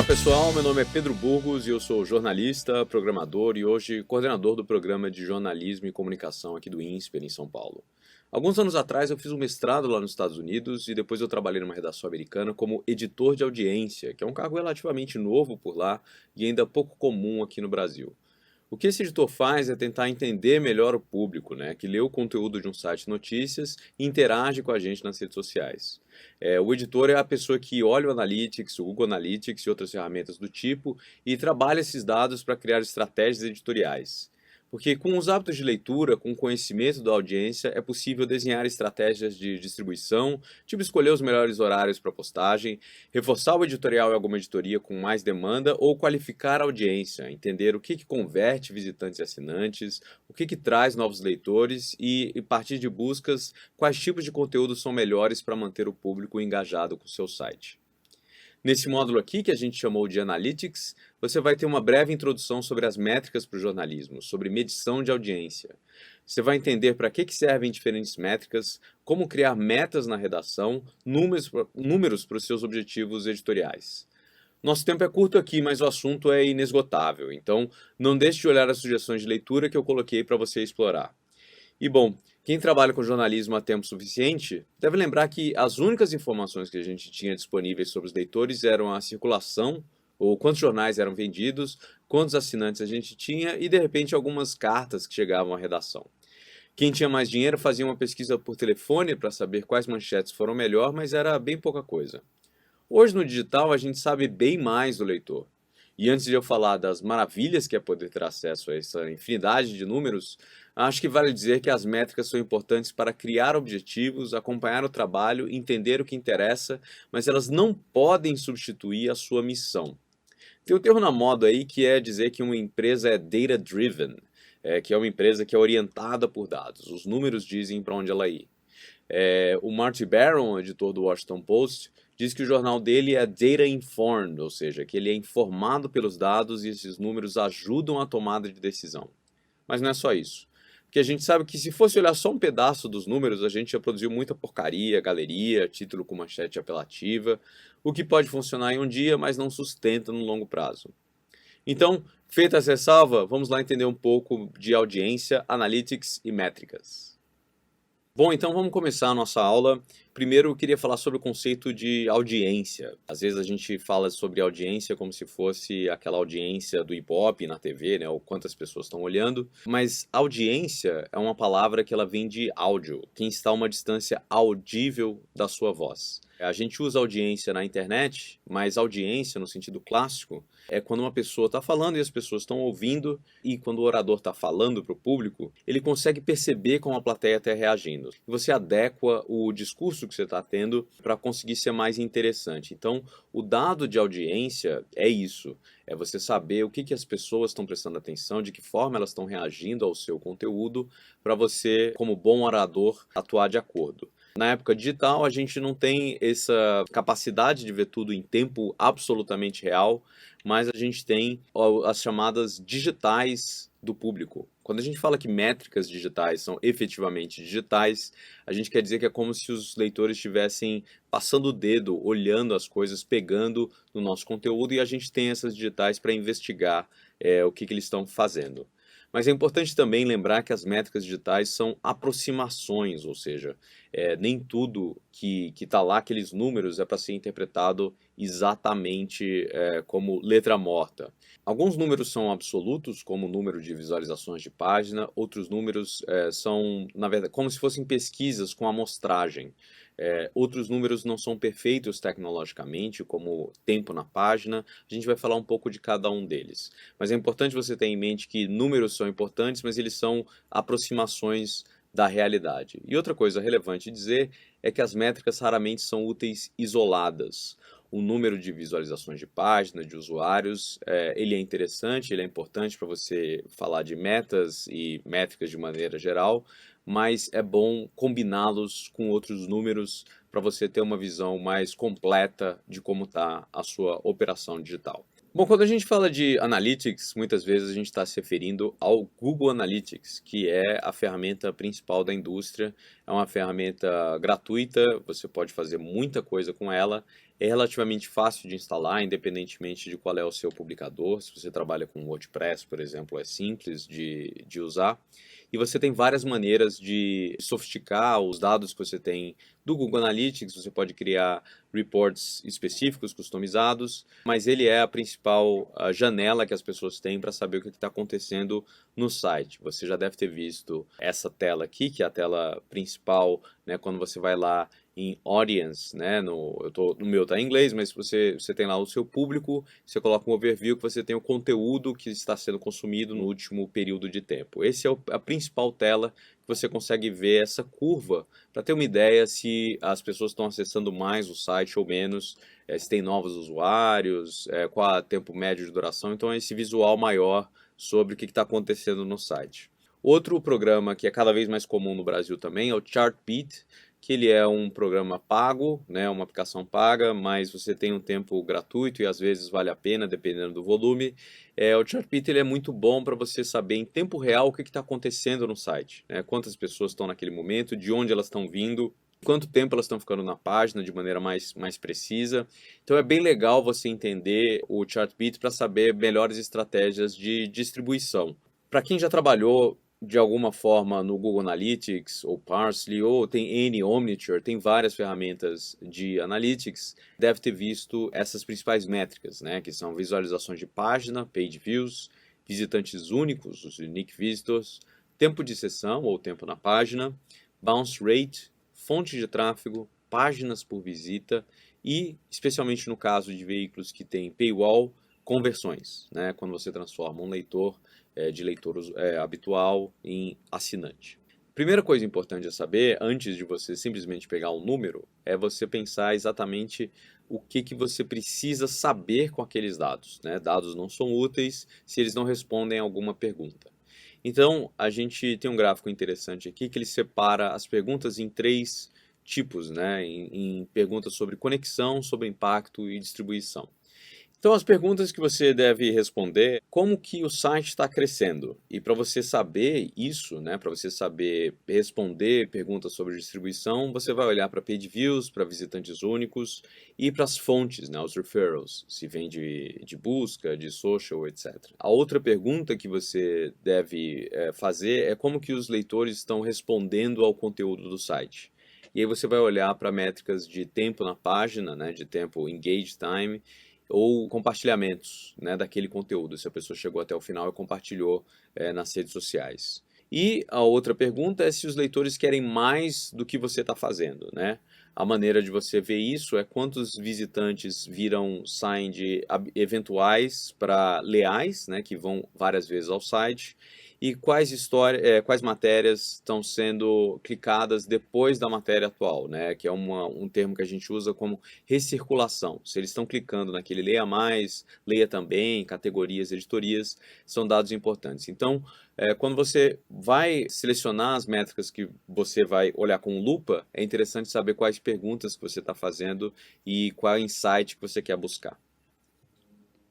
Pessoal, meu nome é Pedro Burgos e eu sou jornalista, programador e hoje coordenador do programa de jornalismo e comunicação aqui do INSPER em São Paulo. Alguns anos atrás eu fiz um mestrado lá nos Estados Unidos e depois eu trabalhei numa redação americana como editor de audiência, que é um cargo relativamente novo por lá e ainda pouco comum aqui no Brasil. O que esse editor faz é tentar entender melhor o público, né, que lê o conteúdo de um site de notícias e interage com a gente nas redes sociais. O editor é a pessoa que olha o Analytics, o Google Analytics e outras ferramentas do tipo e trabalha esses dados para criar estratégias editoriais. Porque com os hábitos de leitura, com o conhecimento da audiência, é possível desenhar estratégias de distribuição, tipo escolher os melhores horários para postagem, reforçar o editorial em alguma editoria com mais demanda ou qualificar a audiência, entender o que converte visitantes e assinantes, o que traz novos leitores e, a partir de buscas, quais tipos de conteúdo são melhores para manter o público engajado com o seu site. Nesse módulo aqui, que a gente chamou de Analytics, você vai ter uma breve introdução sobre as métricas para o jornalismo, sobre medição de audiência. Você vai entender para que servem diferentes métricas, como criar metas na redação, números para os seus objetivos editoriais. Nosso tempo é curto aqui, mas o assunto é inesgotável, então não deixe de olhar as sugestões de leitura que eu coloquei para você explorar. E bom, quem trabalha com jornalismo há tempo suficiente deve lembrar que as únicas informações que a gente tinha disponíveis sobre os leitores eram a circulação, ou quantos jornais eram vendidos, quantos assinantes a gente tinha e de repente algumas cartas que chegavam à redação. Quem tinha mais dinheiro fazia uma pesquisa por telefone para saber quais manchetes foram melhor, mas era bem pouca coisa. Hoje no digital a gente sabe bem mais do leitor. E antes de eu falar das maravilhas que é poder ter acesso a essa infinidade de números, acho que vale dizer que as métricas são importantes para criar objetivos, acompanhar o trabalho, entender o que interessa, mas elas não podem substituir a sua missão. Tem um termo na moda aí que é dizer que uma empresa é data-driven, que é uma empresa que é orientada por dados. Os números dizem para onde ela ir. O Marty Baron, editor do Washington Post, diz que o jornal dele é data-informed, ou seja, que ele é informado pelos dados e esses números ajudam a tomada de decisão. Mas não é só isso. Porque a gente sabe que se fosse olhar só um pedaço dos números, a gente já produziu muita porcaria, galeria, título com manchete apelativa, o que pode funcionar em um dia, mas não sustenta no longo prazo. Então, feita essa ressalva, vamos lá entender um pouco de audiência, analytics e métricas. Bom, então vamos começar a nossa aula. Primeiro eu queria falar sobre o conceito de audiência. Às vezes a gente fala sobre audiência como se fosse aquela audiência do Ibope na TV, né, ou quantas pessoas estão olhando, mas audiência é uma palavra que ela vem de áudio, quem está a uma distância audível da sua voz. A gente usa audiência na internet, mas audiência, no sentido clássico, é quando uma pessoa está falando e as pessoas estão ouvindo, e quando o orador está falando para o público, ele consegue perceber como a plateia está reagindo. Você adequa o discurso que você está tendo para conseguir ser mais interessante. Então, o dado de audiência é isso, é você saber o que as pessoas estão prestando atenção, de que forma elas estão reagindo ao seu conteúdo, para você, como bom orador, atuar de acordo. Na época digital, a gente não tem essa capacidade de ver tudo em tempo absolutamente real, mas a gente tem as chamadas digitais do público. Quando a gente fala que métricas digitais são efetivamente digitais, a gente quer dizer que é como se os leitores estivessem passando o dedo, olhando as coisas, pegando no nosso conteúdo, e a gente tem essas digitais para investigar o que eles estão fazendo. Mas é importante também lembrar que as métricas digitais são aproximações, ou seja, nem tudo que está lá, aqueles números, é para ser interpretado exatamente como letra morta. Alguns números são absolutos, como o número de visualizações de página, outros números são, na verdade, como se fossem pesquisas com amostragem. Outros números não são perfeitos tecnologicamente, como tempo na página. A gente vai falar um pouco de cada um deles. Mas é importante você ter em mente que números são importantes, mas eles são aproximações da realidade. E outra coisa relevante dizer é que as métricas raramente são úteis isoladas. O número de visualizações de página, de usuários, ele é interessante, ele é importante para você falar de metas e métricas de maneira geral, mas é bom combiná-los com outros números para você ter uma visão mais completa de como está a sua operação digital. Bom, quando a gente fala de Analytics, muitas vezes a gente está se referindo ao Google Analytics, que é a ferramenta principal da indústria. É uma ferramenta gratuita, você pode fazer muita coisa com ela. É relativamente fácil de instalar, independentemente de qual é o seu publicador. Se você trabalha com WordPress, por exemplo, é simples de usar. E você tem várias maneiras de sofisticar os dados que você tem do Google Analytics. Você pode criar reports específicos, customizados, mas ele é a principal janela que as pessoas têm para saber o que está acontecendo no site. Você já deve ter visto essa tela aqui, que é a tela principal, né, quando você vai lá em Audience, né, no meu tá em inglês, mas você tem lá o seu público, você coloca um overview que você tem o conteúdo que está sendo consumido no último período de tempo. Esse é a principal tela que você consegue ver essa curva para ter uma ideia se as pessoas estão acessando mais o site ou menos, se tem novos usuários, qual é o tempo médio de duração. Então é esse visual maior sobre o que está acontecendo no site. Outro programa que é cada vez mais comum no Brasil também é o Chartbeat, que ele é um programa pago, né, uma aplicação paga, mas você tem um tempo gratuito e às vezes vale a pena, dependendo do volume. O Chartbeat ele é muito bom para você saber em tempo real o que está acontecendo no site, né, quantas pessoas estão naquele momento, de onde elas estão vindo, quanto tempo elas estão ficando na página de maneira mais precisa. Então é bem legal você entender o Chartbeat para saber melhores estratégias de distribuição. Para quem já trabalhou de alguma forma no Google Analytics ou Parse.ly ou tem N Omniture, tem várias ferramentas de Analytics, deve ter visto essas principais métricas, né, que são visualizações de página, page views, visitantes únicos, os unique visitors, tempo de sessão ou tempo na página, bounce rate, fonte de tráfego, páginas por visita e, especialmente no caso de veículos que têm paywall, conversões, né, quando você transforma um leitor de leitor habitual em assinante. Primeira coisa importante a saber, antes de você simplesmente pegar um número, é você pensar exatamente o que você precisa saber com aqueles dados, né? Dados não são úteis se eles não respondem a alguma pergunta. Então, a gente tem um gráfico interessante aqui que ele separa as perguntas em três tipos, né? Em perguntas sobre conexão, sobre impacto e distribuição. Então, as perguntas que você deve responder, como que o site está crescendo? E para você saber isso, né, para você saber responder perguntas sobre distribuição, você vai olhar para page views, para visitantes únicos e para as fontes, né, os referrals, se vem de busca, de social, etc. A outra pergunta que você deve fazer é como que os leitores estão respondendo ao conteúdo do site. E aí você vai olhar para métricas de tempo na página, né, de tempo engage time, ou compartilhamentos, né, daquele conteúdo, se a pessoa chegou até o final e compartilhou nas redes sociais. E a outra pergunta é se os leitores querem mais do que você está fazendo, né? A maneira de você ver isso é quantos visitantes saem de eventuais para leais, né, que vão várias vezes ao site, e quais matérias estão sendo clicadas depois da matéria atual, né, que é um termo que a gente usa como recirculação. Se eles estão clicando naquele leia mais, leia também, categorias, editorias, são dados importantes. Então, quando você vai selecionar as métricas que você vai olhar com lupa, é interessante saber quais perguntas que você está fazendo e qual insight que você quer buscar.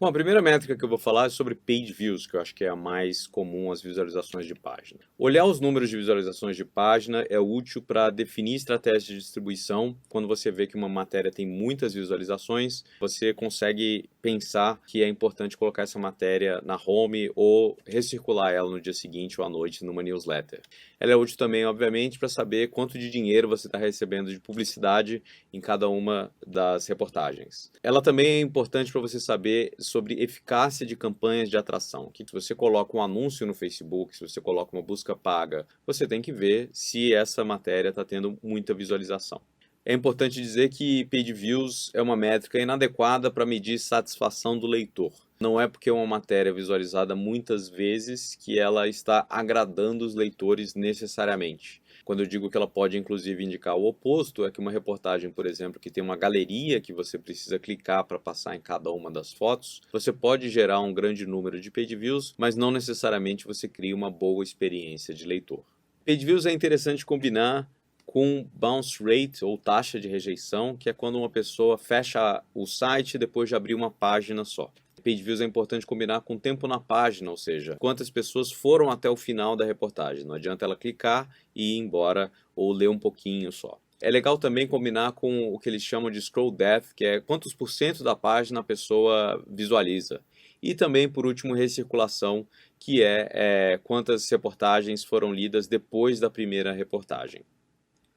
Bom, a primeira métrica que eu vou falar é sobre page views, que eu acho que é a mais comum às visualizações de página. Olhar os números de visualizações de página é útil para definir estratégias de distribuição. Quando você vê que uma matéria tem muitas visualizações, você consegue pensar que é importante colocar essa matéria na home ou recircular ela no dia seguinte ou à noite numa newsletter. Ela é útil também, obviamente, para saber quanto de dinheiro você está recebendo de publicidade em cada uma das reportagens. Ela também é importante para você saber sobre eficácia de campanhas de atração. Que se você coloca um anúncio no Facebook, se você coloca uma busca paga, você tem que ver se essa matéria está tendo muita visualização. É importante dizer que page views é uma métrica inadequada para medir satisfação do leitor. Não é porque uma matéria é visualizada muitas vezes que ela está agradando os leitores necessariamente. Quando eu digo que ela pode inclusive indicar o oposto, é que uma reportagem, por exemplo, que tem uma galeria que você precisa clicar para passar em cada uma das fotos, você pode gerar um grande número de page views, mas não necessariamente você cria uma boa experiência de leitor. Page views é interessante combinar com bounce rate ou taxa de rejeição, que é quando uma pessoa fecha o site depois de abrir uma página só. Page views é importante combinar com tempo na página, ou seja, quantas pessoas foram até o final da reportagem. Não adianta ela clicar e ir embora ou ler um pouquinho só. É legal também combinar com o que eles chamam de scroll depth, que é quantos por cento da página a pessoa visualiza. E também, por último, recirculação, que é quantas reportagens foram lidas depois da primeira reportagem.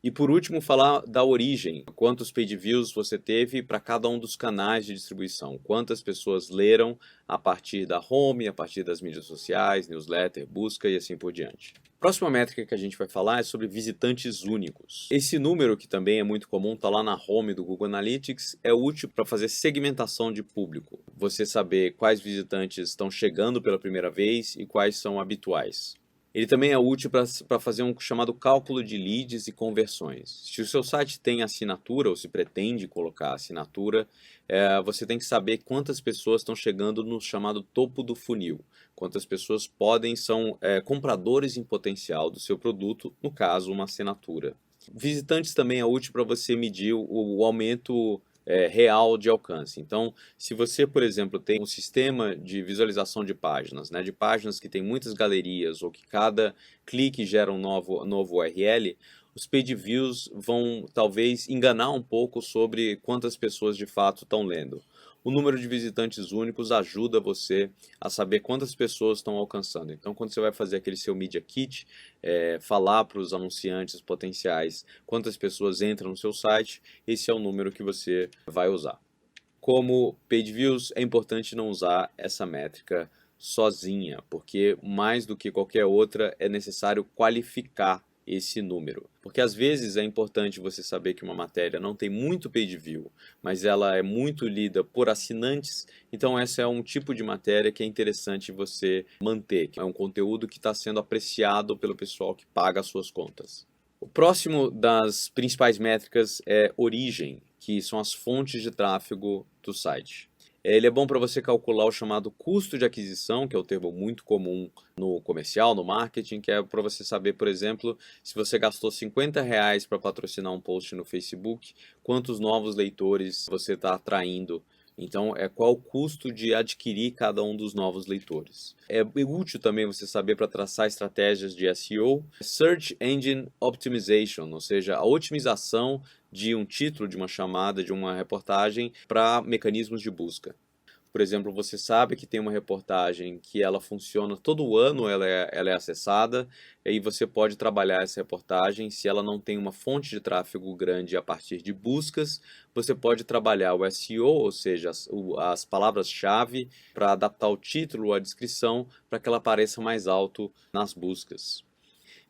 E por último, falar da origem, quantos page views você teve para cada um dos canais de distribuição, quantas pessoas leram a partir da home, a partir das mídias sociais, newsletter, busca e assim por diante. A próxima métrica que a gente vai falar é sobre visitantes únicos. Esse número, que também é muito comum, está lá na home do Google Analytics, é útil para fazer segmentação de público. Você saber quais visitantes estão chegando pela primeira vez e quais são habituais. Ele também é útil para fazer um chamado cálculo de leads e conversões. Se o seu site tem assinatura, ou se pretende colocar assinatura, você tem que saber quantas pessoas estão chegando no chamado topo do funil. Quantas pessoas são compradores em potencial do seu produto, no caso, uma assinatura. Visitantes também é útil para você medir o aumento real de alcance. Então, se você, por exemplo, tem um sistema de visualização de páginas, de páginas que tem muitas galerias ou que cada clique gera um novo URL, os page views vão talvez enganar um pouco sobre quantas pessoas de fato estão lendo. O número de visitantes únicos ajuda você a saber quantas pessoas estão alcançando. Então, quando você vai fazer aquele seu Media Kit, falar para os anunciantes potenciais quantas pessoas entram no seu site, esse é o número que você vai usar. Como page views, é importante não usar essa métrica sozinha, porque mais do que qualquer outra é necessário qualificar esse número. Porque às vezes é importante você saber que uma matéria não tem muito page view, mas ela é muito lida por assinantes, então essa é um tipo de matéria que é interessante você manter, que é um conteúdo que está sendo apreciado pelo pessoal que paga as suas contas. O próximo das principais métricas é origem, que são as fontes de tráfego do site. Ele é bom para você calcular o chamado custo de aquisição, que é um termo muito comum no comercial, no marketing, que é para você saber, por exemplo, se você gastou R$ 50 para patrocinar um post no Facebook, quantos novos leitores você está atraindo. Então, qual o custo de adquirir cada um dos novos leitores. É útil também você saber para traçar estratégias de SEO, Search Engine Optimization, ou seja, a otimização de um título, de uma chamada, de uma reportagem para mecanismos de busca. Por exemplo, você sabe que tem uma reportagem que ela funciona todo ano, ela é acessada, e aí você pode trabalhar essa reportagem. Se ela não tem uma fonte de tráfego grande a partir de buscas, você pode trabalhar o SEO, ou seja, as palavras-chave, para adaptar o título ou a descrição para que ela apareça mais alto nas buscas.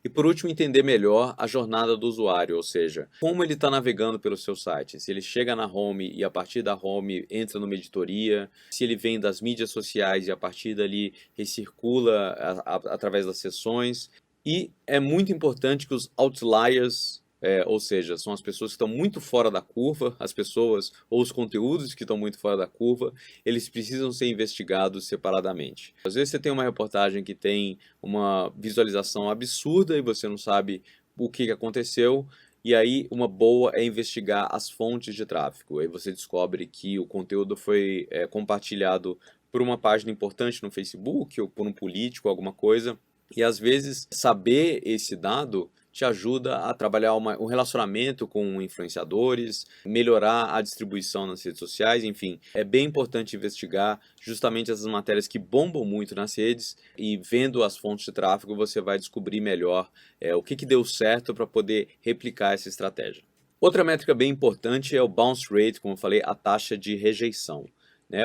E por último, entender melhor a jornada do usuário, ou seja, como ele está navegando pelo seu site. Se ele chega na home e a partir da home entra numa editoria, se ele vem das mídias sociais e a partir dali recircula através das sessões. E é muito importante que os outliers, ou seja, são as pessoas que estão muito fora da curva, as pessoas ou os conteúdos que estão muito fora da curva, eles precisam ser investigados separadamente. Às vezes você tem uma reportagem que tem uma visualização absurda e você não sabe o que aconteceu, e aí uma boa é investigar as fontes de tráfego. Aí você descobre que o conteúdo foi compartilhado por uma página importante no Facebook ou por um político, alguma coisa, e às vezes saber esse dado te ajuda a trabalhar um relacionamento com influenciadores, melhorar a distribuição nas redes sociais, enfim. É bem importante investigar justamente essas matérias que bombam muito nas redes e vendo as fontes de tráfego você vai descobrir melhor o que deu certo para poder replicar essa estratégia. Outra métrica bem importante é o bounce rate, como eu falei, a taxa de rejeição.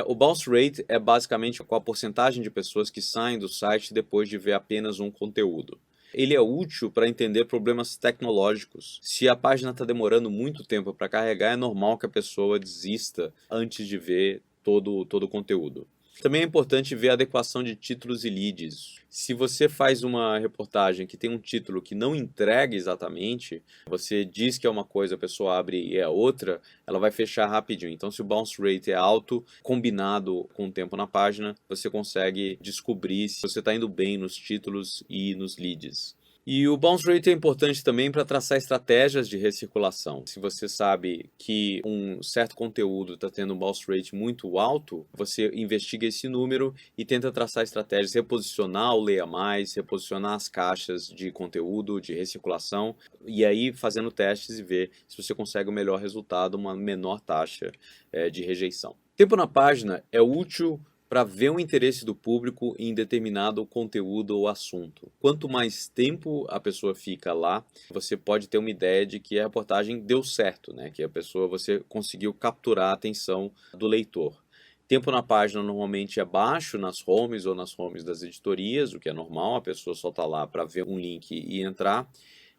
O bounce rate é basicamente qual a porcentagem de pessoas que saem do site depois de ver apenas um conteúdo. Ele é útil para entender problemas tecnológicos. Se a página está demorando muito tempo para carregar, é normal que a pessoa desista antes de ver todo o conteúdo. Também é importante ver a adequação de títulos e leads. Se você faz uma reportagem que tem um título que não entrega exatamente, você diz que é uma coisa, a pessoa abre e é outra, ela vai fechar rapidinho. Então, se o bounce rate é alto, combinado com o tempo na página, você consegue descobrir se você está indo bem nos títulos e nos leads. E o bounce rate é importante também para traçar estratégias de recirculação. Se você sabe que um certo conteúdo está tendo um bounce rate muito alto, você investiga esse número e tenta traçar estratégias, reposicionar o leia mais, reposicionar as caixas de conteúdo, de recirculação, e aí fazendo testes e ver se você consegue o melhor resultado, uma menor taxa de rejeição. Tempo na página é útil para ver o interesse do público em determinado conteúdo ou assunto. Quanto mais tempo a pessoa fica lá, você pode ter uma ideia de que a reportagem deu certo, né? Que você conseguiu capturar a atenção do leitor. Tempo na página normalmente é baixo nas homes ou nas homes das editorias, o que é normal, a pessoa só está lá para ver um link e entrar.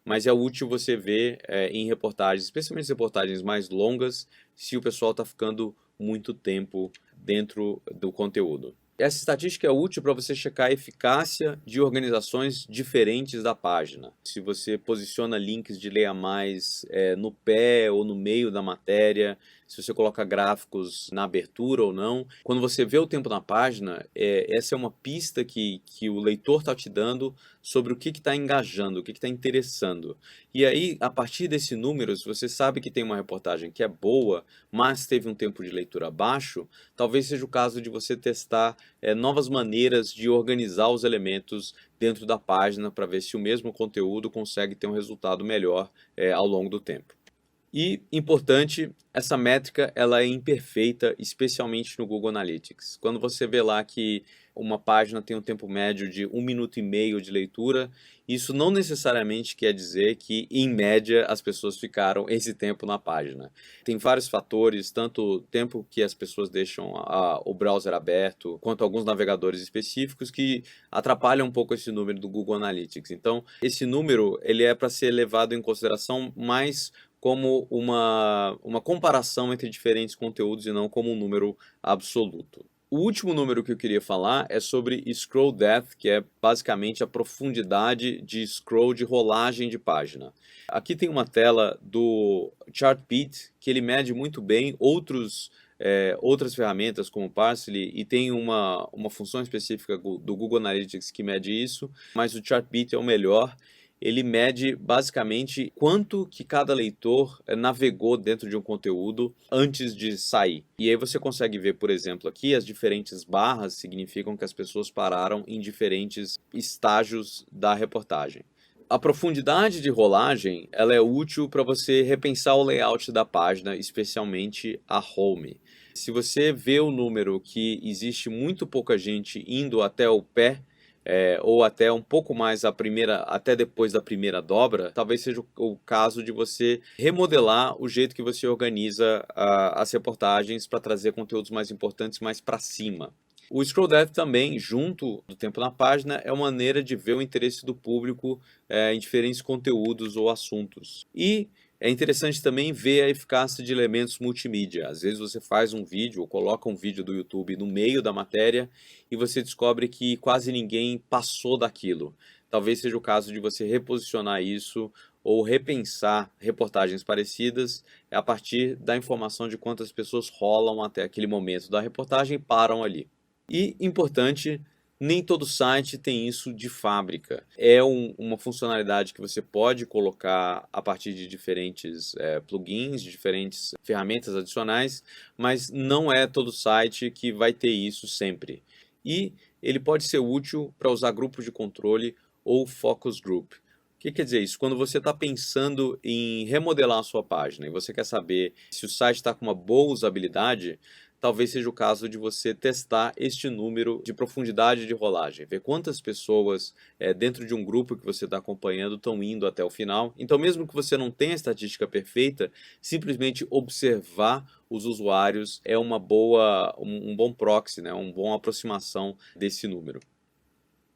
Mas é útil você ver em reportagens, especialmente reportagens mais longas, se o pessoal está ficando muito tempo dentro do conteúdo. Essa estatística é útil para você checar a eficácia de organizações diferentes da página. Se você posiciona links de leia mais no pé ou no meio da matéria, se você coloca gráficos na abertura ou não. Quando você vê o tempo na página, essa é uma pista que o leitor está te dando sobre o que está engajando, o que está interessando. E aí, a partir desse número, se você sabe que tem uma reportagem que é boa, mas teve um tempo de leitura baixo, talvez seja o caso de você testar novas maneiras de organizar os elementos dentro da página para ver se o mesmo conteúdo consegue ter um resultado melhor ao longo do tempo. E, importante, essa métrica ela é imperfeita, especialmente no Google Analytics. Quando você vê lá que uma página tem um tempo médio de 1,5 minutos de leitura, isso não necessariamente quer dizer que, em média, as pessoas ficaram esse tempo na página. Tem vários fatores, tanto o tempo que as pessoas deixam o browser aberto, quanto alguns navegadores específicos que atrapalham um pouco esse número do Google Analytics. Então, esse número ele é para ser levado em consideração mais como uma comparação entre diferentes conteúdos e não como um número absoluto. O último número que eu queria falar é sobre scroll depth, que é basicamente a profundidade de scroll, de rolagem de página. Aqui tem uma tela do Chartbeat, que ele mede muito bem outras ferramentas como Parse.ly e tem uma função específica do Google Analytics que mede isso, mas o Chartbeat é o melhor. Ele mede basicamente quanto que cada leitor navegou dentro de um conteúdo antes de sair. E aí você consegue ver, por exemplo, aqui as diferentes barras significam que as pessoas pararam em diferentes estágios da reportagem. A profundidade de rolagem ela é útil para você repensar o layout da página, especialmente a home. Se você vê o número que existe muito pouca gente indo até o pé, ou até um pouco mais até depois da primeira dobra, talvez seja o caso de você remodelar o jeito que você organiza as reportagens para trazer conteúdos mais importantes mais para cima. O scroll depth também, junto do tempo na página, é uma maneira de ver o interesse do público em diferentes conteúdos ou assuntos. E é interessante também ver a eficácia de elementos multimídia. Às vezes você faz um vídeo ou coloca um vídeo do YouTube no meio da matéria e você descobre que quase ninguém passou daquilo. Talvez seja o caso de você reposicionar isso ou repensar reportagens parecidas a partir da informação de quantas pessoas rolam até aquele momento da reportagem e param ali. E, importante, nem todo site tem isso de fábrica. É uma funcionalidade que você pode colocar a partir de diferentes plugins, de diferentes ferramentas adicionais, mas não é todo site que vai ter isso sempre. E ele pode ser útil para usar grupos de controle ou focus group. O que quer dizer isso? Quando você está pensando em remodelar a sua página e você quer saber se o site está com uma boa usabilidade, talvez seja o caso de você testar este número de profundidade de rolagem, ver quantas pessoas dentro de um grupo que você está acompanhando estão indo até o final. Então, mesmo que você não tenha a estatística perfeita, simplesmente observar os usuários é um bom proxy, né? Uma boa aproximação desse número.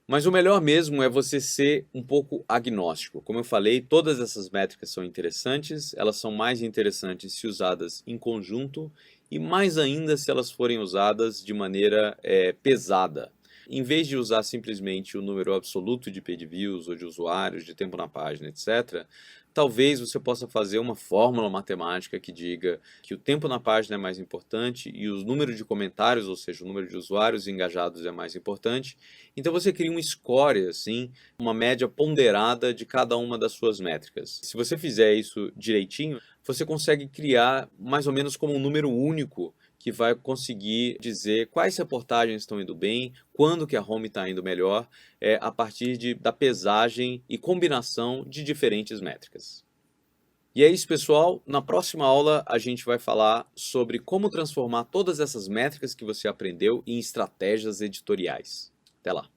Mas o melhor mesmo é você ser um pouco agnóstico. Como eu falei, todas essas métricas são interessantes, elas são mais interessantes se usadas em conjunto e mais ainda se elas forem usadas de maneira pesada. Em vez de usar simplesmente o número absoluto de page views ou de usuários, de tempo na página, etc., talvez você possa fazer uma fórmula matemática que diga que o tempo na página é mais importante e o número de comentários, ou seja, o número de usuários engajados é mais importante. Então você cria um score, assim, uma média ponderada de cada uma das suas métricas. Se você fizer isso direitinho, você consegue criar mais ou menos como um número único que vai conseguir dizer quais reportagens estão indo bem, quando que a home está indo melhor, a partir da pesagem e combinação de diferentes métricas. E é isso, pessoal. Na próxima aula a gente vai falar sobre como transformar todas essas métricas que você aprendeu em estratégias editoriais. Até lá!